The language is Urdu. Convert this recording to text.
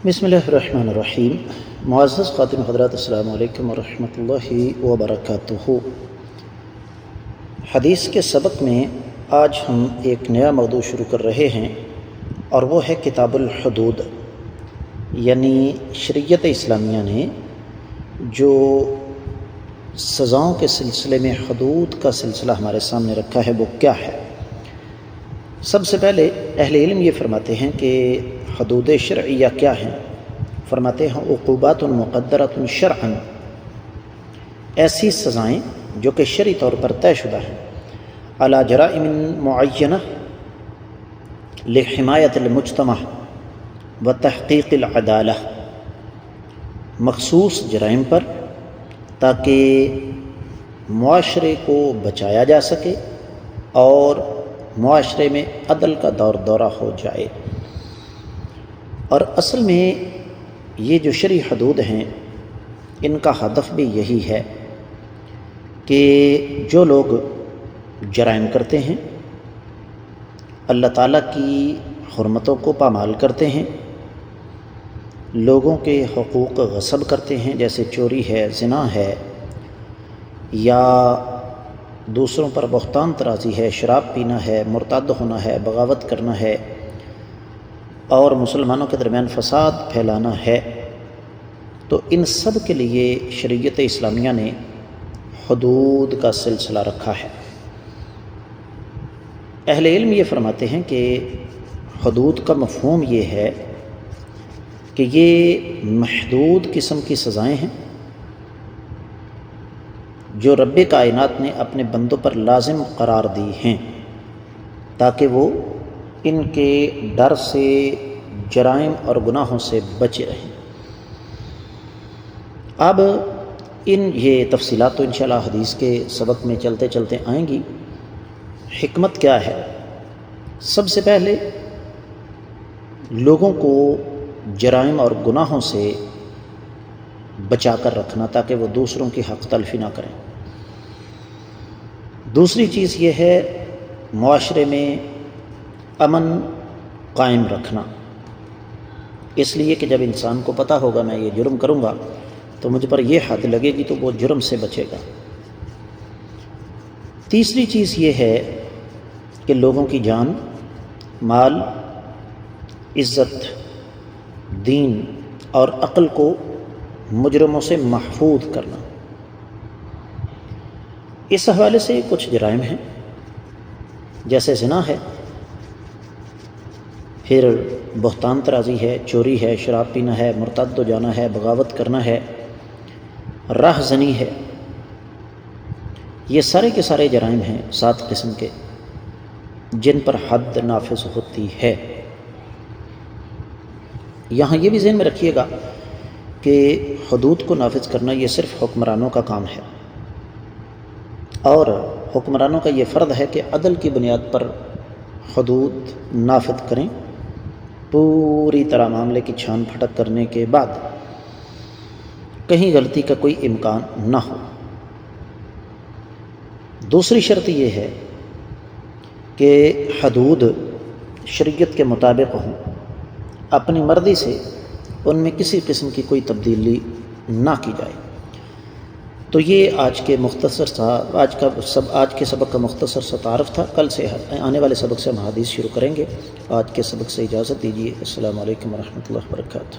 بسم اللہ الرحمن الرحیم۔ معزز خاتون حضرات، السلام علیکم ورحمۃ اللہ وبرکاتہ۔ حدیث کے سبق میں آج ہم ایک نیا موضوع شروع کر رہے ہیں، اور وہ ہے کتاب الحدود، یعنی شریعت اسلامیہ نے جو سزاؤں کے سلسلے میں حدود کا سلسلہ ہمارے سامنے رکھا ہے وہ کیا ہے۔ سب سے پہلے اہل علم یہ فرماتے ہیں کہ حدود شرعیہ کیا ہیں۔ فرماتے ہیں عقوبات مقدرۃ شرعا، ایسی سزائیں جو کہ شرعی طور پر طے شدہ ہیں، علی جرائم معینہ لحمایت المجتمع و تحقیق العدالہ، مخصوص جرائم پر تاکہ معاشرے کو بچایا جا سکے اور معاشرے میں عدل کا دور دورہ ہو جائے۔ اور اصل میں یہ جو شرعی حدود ہیں ان کا ہدف بھی یہی ہے کہ جو لوگ جرائم کرتے ہیں، اللہ تعالیٰ کی حرمتوں کو پامال کرتے ہیں، لوگوں کے حقوق غصب کرتے ہیں، جیسے چوری ہے، زنا ہے، یا دوسروں پر بہتان طرازی ہے، شراب پینا ہے، مرتد ہونا ہے، بغاوت کرنا ہے، اور مسلمانوں کے درمیان فساد پھیلانا ہے، تو ان سب کے لیے شریعت اسلامیہ نے حدود کا سلسلہ رکھا ہے۔ اہل علم یہ فرماتے ہیں کہ حدود کا مفہوم یہ ہے کہ یہ محدود قسم کی سزائیں ہیں جو رب کائنات نے اپنے بندوں پر لازم قرار دی ہیں تاکہ وہ ان کے ڈر سے، جرائم اور گناہوں سے بچے رہیں۔ اب یہ تفصیلات تو انشاءاللہ حدیث کے سبق میں چلتے چلتے آئیں گی۔ حکمت کیا ہے؟ سب سے پہلے لوگوں کو جرائم اور گناہوں سے بچا کر رکھنا تاکہ وہ دوسروں کی حق تلفی نہ کریں۔ دوسری چیز یہ ہے معاشرے میں امن قائم رکھنا، اس لیے کہ جب انسان کو پتہ ہوگا میں یہ جرم کروں گا تو مجھ پر یہ حد لگے گی تو وہ جرم سے بچے گا۔ تیسری چیز یہ ہے کہ لوگوں کی جان، مال، عزت، دین اور عقل کو مجرموں سے محفوظ کرنا۔ اس حوالے سے کچھ جرائم ہیں، جیسے زنا ہے، پھر بہتان طرازی ہے، چوری ہے، شراب پینا ہے، مرتد ہو جانا ہے، بغاوت کرنا ہے، راہ زنی ہے۔ یہ سارے کے سارے جرائم ہیں 7 قسم کے جن پر حد نافذ ہوتی ہے۔ یہاں یہ بھی ذہن میں رکھیے گا کہ حدود کو نافذ کرنا یہ صرف حکمرانوں کا کام ہے، اور حکمرانوں کا یہ فرض ہے کہ عدل کی بنیاد پر حدود نافذ کریں، پوری طرح معاملے کی چھان پھٹک کرنے کے بعد کہیں غلطی کا کوئی امکان نہ ہو۔ دوسری شرط یہ ہے کہ حدود شریعت کے مطابق ہوں، اپنی مرضی سے ان میں کسی قسم کی کوئی تبدیلی نہ کی جائے۔ تو یہ آج کے سبق کا مختصر سا تعارف تھا۔ کل سے آنے والے سبق سے ہم حدیث شروع کریں گے۔ آج کے سبق سے اجازت دیجیے۔ السلام علیکم ورحمۃ اللہ وبرکاتہ۔